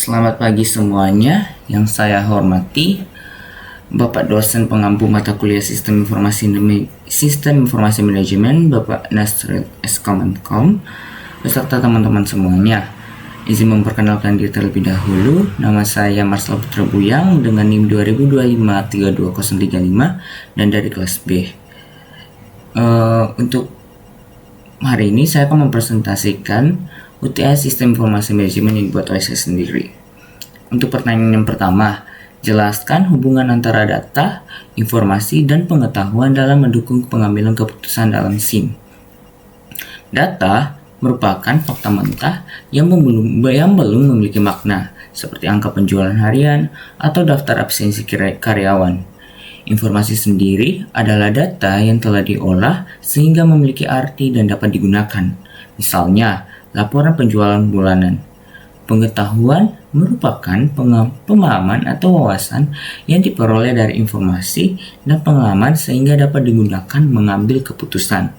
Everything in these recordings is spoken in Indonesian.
Selamat pagi semuanya, yang saya hormati Bapak dosen pengampu mata kuliah Sistem Informasi Manajemen Bapak Nasril S. Komenkom beserta teman-teman semuanya. Izin memperkenalkan diri terlebih dahulu. Nama saya Marcel Putra Buyang dengan NIM 2025-32035 dan dari kelas B. Untuk hari ini saya akan mempresentasikan UTS Sistem Informasi Manajemen yang dibuat oleh saya sendiri. Untuk pertanyaan yang pertama, jelaskan hubungan antara data, informasi, dan pengetahuan dalam mendukung pengambilan keputusan dalam SIM. Data merupakan fakta mentah yang belum memiliki makna, seperti angka penjualan harian atau daftar absensi karyawan. Informasi sendiri adalah data yang telah diolah sehingga memiliki arti dan dapat digunakan. Misalnya, laporan penjualan bulanan. Pengetahuan merupakan pemahaman atau wawasan yang diperoleh dari informasi dan pengalaman sehingga dapat digunakan mengambil keputusan.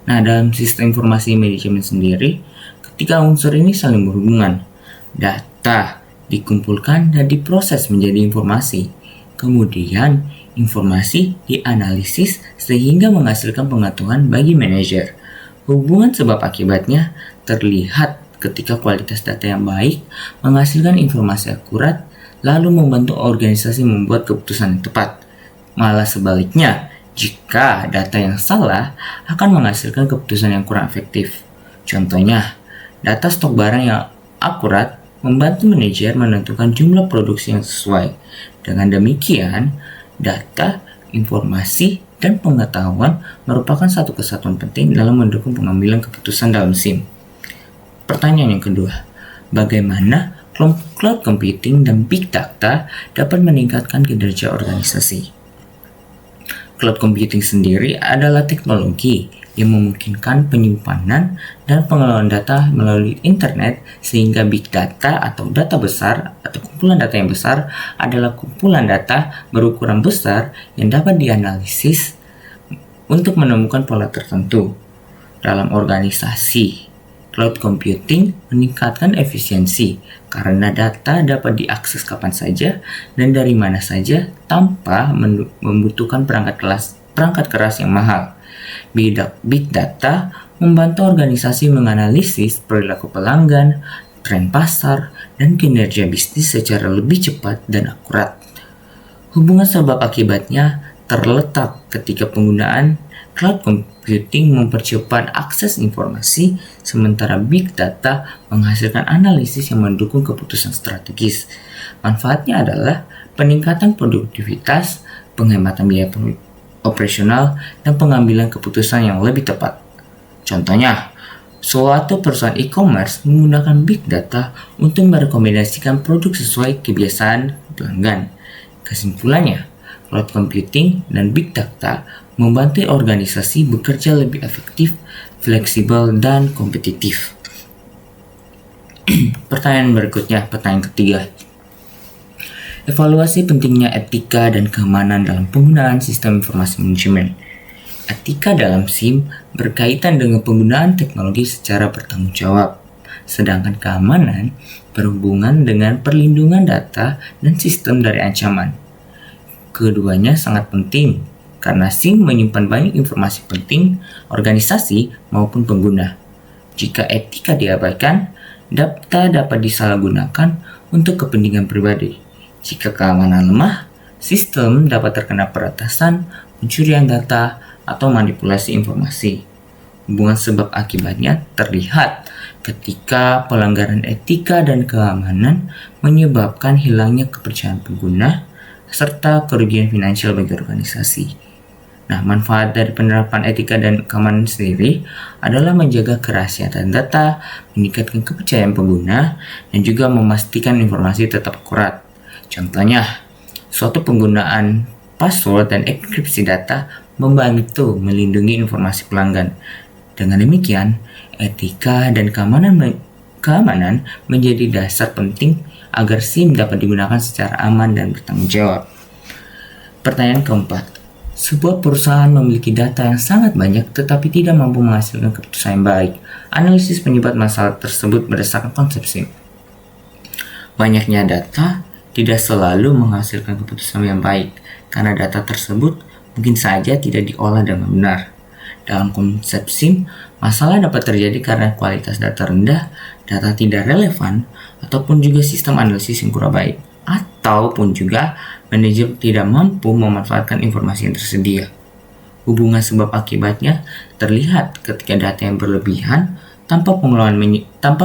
Nah, dalam sistem informasi manajemen sendiri, ketiga unsur ini saling berhubungan. Data dikumpulkan dan diproses menjadi informasi. Kemudian, informasi dianalisis sehingga menghasilkan pengetahuan bagi manajer. Hubungan sebab akibatnya terlihat ketika kualitas data yang baik menghasilkan informasi akurat, lalu membantu organisasi membuat keputusan yang tepat. Malah sebaliknya, jika data yang salah akan menghasilkan keputusan yang kurang efektif. Contohnya, data stok barang yang akurat membantu manajer menentukan jumlah produksi yang sesuai. Dengan demikian, data, informasi, dan pengetahuan merupakan satu kesatuan penting dalam mendukung pengambilan keputusan dalam SIM. Pertanyaan yang kedua, bagaimana cloud computing dan big data dapat meningkatkan kinerja organisasi? Cloud computing sendiri adalah teknologi yang memungkinkan penyimpanan dan pengelolaan data melalui internet, sehingga big data atau data besar atau kumpulan data yang besar adalah kumpulan data berukuran besar yang dapat dianalisis untuk menemukan pola tertentu dalam organisasi. Cloud computing meningkatkan efisiensi karena data dapat diakses kapan saja dan dari mana saja tanpa membutuhkan perangkat keras yang mahal. Big data membantu organisasi menganalisis perilaku pelanggan, tren pasar, dan kinerja bisnis secara lebih cepat dan akurat. Hubungan sebab akibatnya terletak ketika penggunaan cloud computing mempercepat akses informasi, sementara big data menghasilkan analisis yang mendukung keputusan strategis. Manfaatnya adalah peningkatan produktivitas, penghematan biaya operasional, dan pengambilan keputusan yang lebih tepat. Contohnya, suatu perusahaan e-commerce menggunakan big data untuk merekomendasikan produk sesuai kebiasaan pelanggan. Kesimpulannya, cloud computing dan big data membantu organisasi bekerja lebih efektif, fleksibel, dan kompetitif. Pertanyaan berikutnya, pertanyaan ketiga. Evaluasi pentingnya etika dan keamanan dalam penggunaan sistem informasi manajemen. Etika dalam SIM berkaitan dengan penggunaan teknologi secara bertanggung jawab, sedangkan keamanan berhubungan dengan perlindungan data dan sistem dari ancaman. Keduanya sangat penting karena SIM menyimpan banyak informasi penting organisasi maupun pengguna. Jika etika diabaikan, data dapat disalahgunakan untuk kepentingan pribadi. Jika keamanan lemah, sistem dapat terkena peretasan, pencurian data, atau manipulasi informasi. Hubungan sebab akibatnya terlihat ketika pelanggaran etika dan keamanan menyebabkan hilangnya kepercayaan pengguna serta kerugian finansial bagi organisasi. Nah, manfaat dari penerapan etika dan keamanan sendiri adalah menjaga kerahasiaan data, meningkatkan kepercayaan pengguna, dan juga memastikan informasi tetap akurat. Contohnya, suatu penggunaan password dan enkripsi data membantu melindungi informasi pelanggan. Dengan demikian, etika dan keamanan menjadi dasar penting agar SIM dapat digunakan secara aman dan bertanggung jawab. Pertanyaan keempat, sebuah perusahaan memiliki data yang sangat banyak tetapi tidak mampu menghasilkan keputusan yang baik. Analisis penyebab masalah tersebut berdasarkan konsep SIM. Banyaknya data tidak selalu menghasilkan keputusan yang baik, karena data tersebut mungkin saja tidak diolah dengan benar. Dalam konsep SIM, masalah dapat terjadi karena kualitas data rendah, data tidak relevan, ataupun juga sistem analisis yang kurang baik, ataupun juga manajer tidak mampu memanfaatkan informasi yang tersedia. Hubungan sebab akibatnya terlihat ketika data yang berlebihan tanpa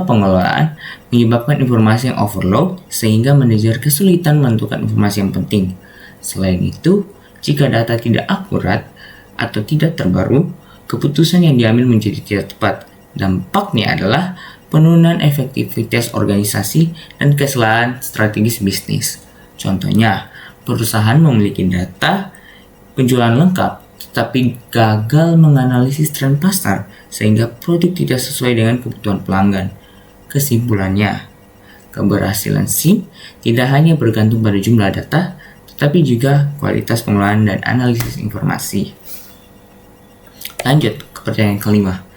pengelolaan menyebabkan informasi yang overload sehingga manajer kesulitan menentukan informasi yang penting. Selain itu, jika data tidak akurat atau tidak terbaru, keputusan yang diambil menjadi tidak tepat. Dampaknya adalah penurunan efektivitas organisasi dan kesalahan strategis bisnis. Contohnya, perusahaan memiliki data penjualan lengkap tetapi gagal menganalisis tren pasar sehingga produk tidak sesuai dengan kebutuhan pelanggan. Kesimpulannya, keberhasilan SIM tidak hanya bergantung pada jumlah data, tetapi juga kualitas pengelolaan dan analisis informasi. Lanjut ke pertanyaan kelima.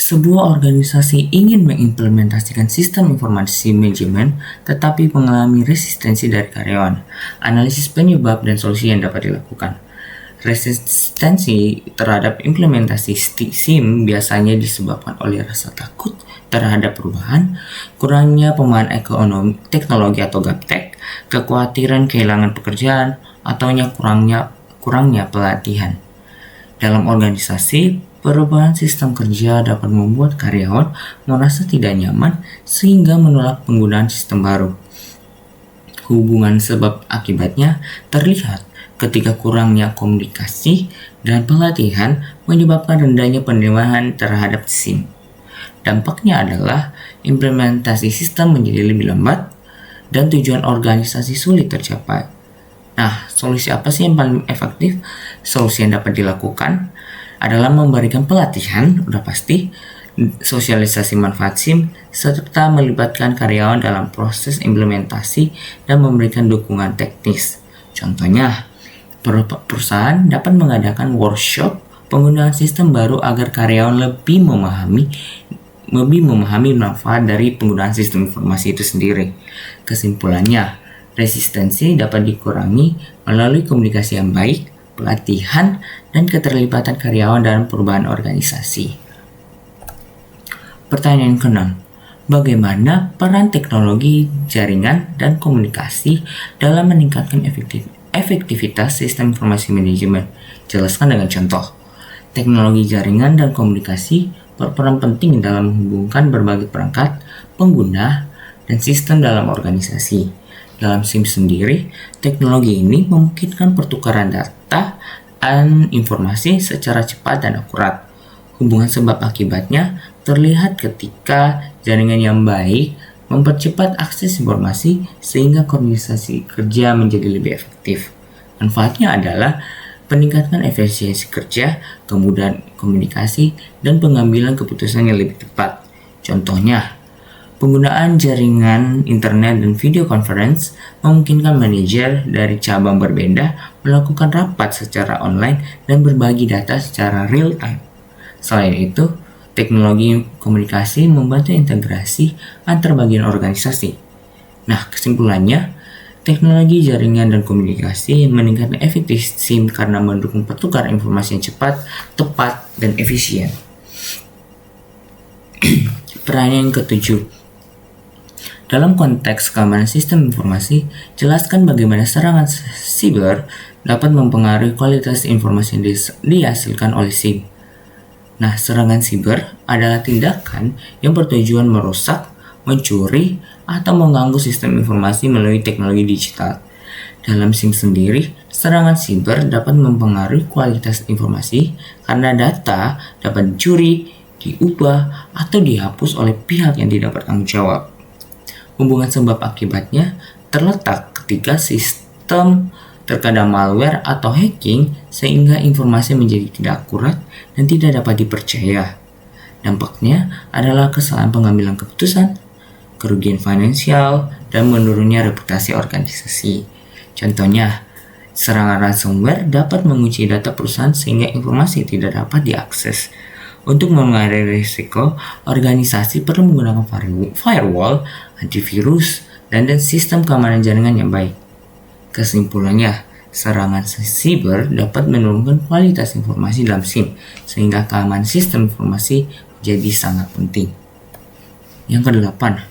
Sebuah organisasi ingin mengimplementasikan sistem informasi manajemen tetapi mengalami resistensi dari karyawan. Analisis penyebab dan solusi yang dapat dilakukan. Resistensi terhadap implementasi SIM biasanya disebabkan oleh rasa takut terhadap perubahan, kurangnya pemahaman ekonomi teknologi atau gaptek, kekhawatiran kehilangan pekerjaan, atau kurangnya pelatihan. Dalam organisasi, perubahan sistem kerja dapat membuat karyawan merasa tidak nyaman sehingga menolak penggunaan sistem baru. Hubungan sebab akibatnya terlihat ketika kurangnya komunikasi dan pelatihan menyebabkan rendahnya penerimaan terhadap SIM. Dampaknya adalah implementasi sistem menjadi lebih lambat dan tujuan organisasi sulit tercapai. Nah, solusi apa sih yang paling efektif? Solusi yang dapat dilakukan adalah memberikan pelatihan, udah pasti, sosialisasi manfaat SIM, serta melibatkan karyawan dalam proses implementasi dan memberikan dukungan teknis. Contohnya, perusahaan dapat mengadakan workshop penggunaan sistem baru agar karyawan lebih memahami manfaat dari penggunaan sistem informasi itu sendiri. Kesimpulannya, resistensi dapat dikurangi melalui komunikasi yang baik, pelatihan, dan keterlibatan karyawan dalam perubahan organisasi. Pertanyaan ke-6. Bagaimana peran teknologi jaringan dan komunikasi dalam meningkatkan efektivitas sistem informasi manajemen? Jelaskan dengan contoh. Teknologi jaringan dan komunikasi berperan penting dalam menghubungkan berbagai perangkat, pengguna, dan sistem dalam organisasi. Dalam SIM sendiri, teknologi ini memungkinkan pertukaran data dan informasi secara cepat dan akurat. Hubungan sebab akibatnya terlihat ketika jaringan yang baik mempercepat akses informasi sehingga koordinasi kerja menjadi lebih efektif. Manfaatnya adalah peningkatan efisiensi kerja, kemudahan komunikasi, dan pengambilan keputusan yang lebih tepat. Contohnya, penggunaan jaringan internet dan video conference memungkinkan manajer dari cabang berbeda melakukan rapat secara online dan berbagi data secara real time. Selain itu, teknologi komunikasi membantu integrasi antar bagian organisasi. Nah, kesimpulannya, teknologi jaringan dan komunikasi meningkatkan efektivitas SIM karena mendukung pertukaran informasi yang cepat, tepat, dan efisien. Pertanyaan ke-7. Dalam konteks keamanan sistem informasi, jelaskan bagaimana serangan siber dapat mempengaruhi kualitas informasi yang dihasilkan oleh SIM. Nah, serangan siber adalah tindakan yang bertujuan merusak, mencuri, atau mengganggu sistem informasi melalui teknologi digital. Dalam SIM sendiri, serangan siber dapat mempengaruhi kualitas informasi karena data dapat dicuri, diubah, atau dihapus oleh pihak yang tidak bertanggung jawab. Hubungan sebab akibatnya terletak ketika sistem terkadang malware atau hacking sehingga informasi menjadi tidak akurat dan tidak dapat dipercaya. Dampaknya adalah kesalahan pengambilan keputusan, kerugian finansial, dan menurunnya reputasi organisasi. Contohnya, serangan ransomware dapat mengunci data perusahaan sehingga informasi tidak dapat diakses. Untuk mengurangi risiko, organisasi perlu menggunakan firewall, antivirus, dan sistem keamanan jaringan yang baik. Kesimpulannya, serangan siber dapat menurunkan kualitas informasi dalam SIM, sehingga keamanan sistem informasi menjadi sangat penting. Yang kedelapan,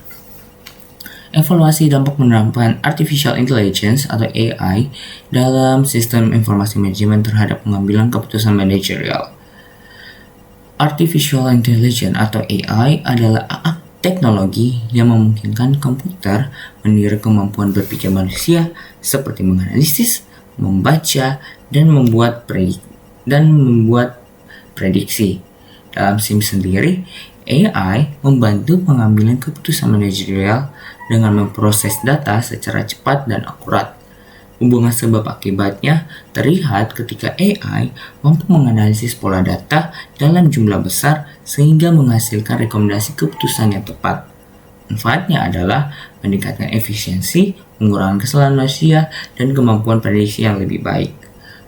evaluasi dampak penerapan Artificial Intelligence atau AI dalam sistem informasi manajemen terhadap pengambilan keputusan manajerial. Artificial Intelligence atau AI adalah teknologi yang memungkinkan komputer meniru kemampuan berpikir manusia seperti menganalisis, membaca, dan membuat prediksi. Dalam SIM sendiri, AI membantu pengambilan keputusan manajerial dengan memproses data secara cepat dan akurat. Hubungan sebab akibatnya terlihat ketika AI mampu menganalisis pola data dalam jumlah besar sehingga menghasilkan rekomendasi keputusan yang tepat. Manfaatnya adalah meningkatkan efisiensi, mengurangi kesalahan manusia, dan kemampuan prediksi yang lebih baik.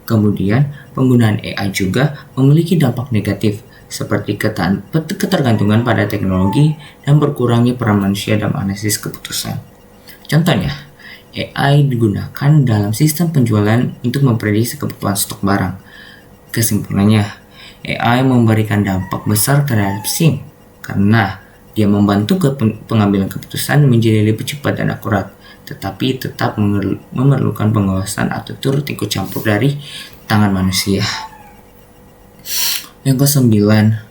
Kemudian, penggunaan AI juga memiliki dampak negatif, seperti ketergantungan pada teknologi dan berkurangnya peran manusia dalam analisis keputusan. Contohnya, AI digunakan dalam sistem penjualan untuk memprediksi kebutuhan stok barang. Kesimpulannya, AI memberikan dampak besar terhadap SIM karena dia membantu pengambilan keputusan menjadi lebih cepat dan akurat, tetapi tetap memerlukan pengawasan atau turut ikut campur dari tangan manusia. Yang kesembilan,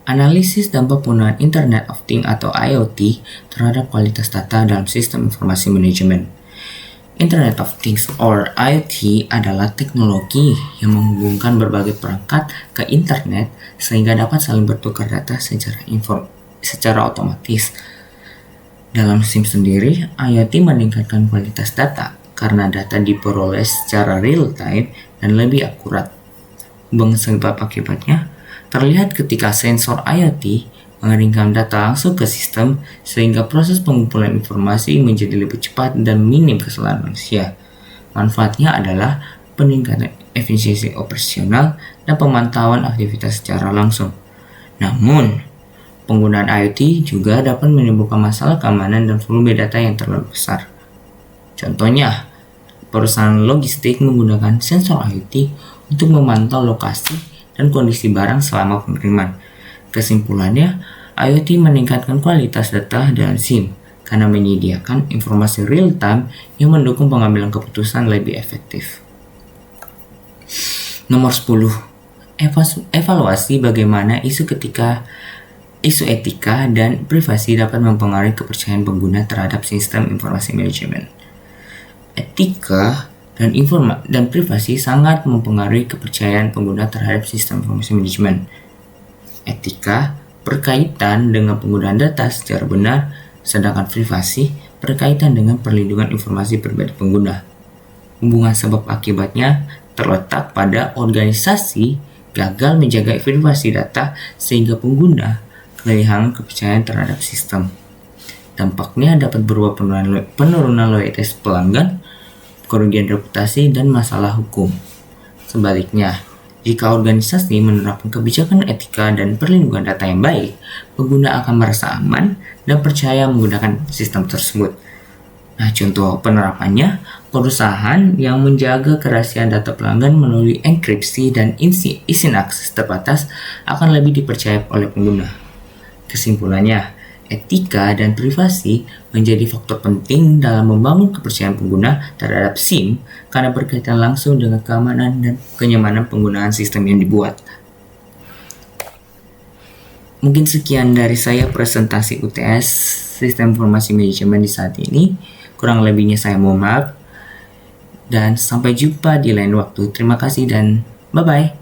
analisis dampak penggunaan Internet of Things atau IoT terhadap kualitas data dalam sistem informasi manajemen. Internet of Things or IoT adalah teknologi yang menghubungkan berbagai perangkat ke internet sehingga dapat saling bertukar data secara otomatis. Dalam SIM sendiri, IoT meningkatkan kualitas data karena data diperoleh secara real time dan lebih akurat. Hubungan sebab akibatnya terlihat ketika sensor IoT mengirimkan data langsung ke sistem sehingga proses pengumpulan informasi menjadi lebih cepat dan minim kesalahan manusia. Manfaatnya adalah peningkatan efisiensi operasional dan pemantauan aktivitas secara langsung. Namun, penggunaan IoT juga dapat menimbulkan masalah keamanan dan volume data yang terlalu besar. Contohnya, perusahaan logistik menggunakan sensor IoT untuk memantau lokasi dan kondisi barang selama pengiriman. Kesimpulannya, IoT meningkatkan kualitas data dalam SIM karena menyediakan informasi real time yang mendukung pengambilan keputusan lebih efektif. Nomor 10. Evaluasi bagaimana isu etika dan privasi dapat mempengaruhi kepercayaan pengguna terhadap sistem informasi manajemen. Etika dan privasi sangat mempengaruhi kepercayaan pengguna terhadap sistem informasi manajemen. Etika berkaitan dengan penggunaan data secara benar, sedangkan privasi berkaitan dengan perlindungan informasi pribadi pengguna. Hubungan sebab akibatnya terletak pada organisasi gagal menjaga privasi data sehingga pengguna kehilangan kepercayaan terhadap sistem. Dampaknya dapat berupa penurunan loyalitas pelanggan, kerugian reputasi, dan masalah hukum. Sebaliknya, jika organisasi menerapkan kebijakan etika dan perlindungan data yang baik, pengguna akan merasa aman dan percaya menggunakan sistem tersebut. Nah, contoh penerapannya, perusahaan yang menjaga kerahasiaan data pelanggan melalui enkripsi dan izin akses terbatas akan lebih dipercaya oleh pengguna. Kesimpulannya, etika dan privasi menjadi faktor penting dalam membangun kepercayaan pengguna terhadap SIM karena berkaitan langsung dengan keamanan dan kenyamanan penggunaan sistem yang dibuat. Mungkin sekian dari saya presentasi UTS Sistem Informasi Manajemen di saat ini. Kurang lebihnya saya mohon maaf. Dan sampai jumpa di lain waktu. Terima kasih dan bye-bye.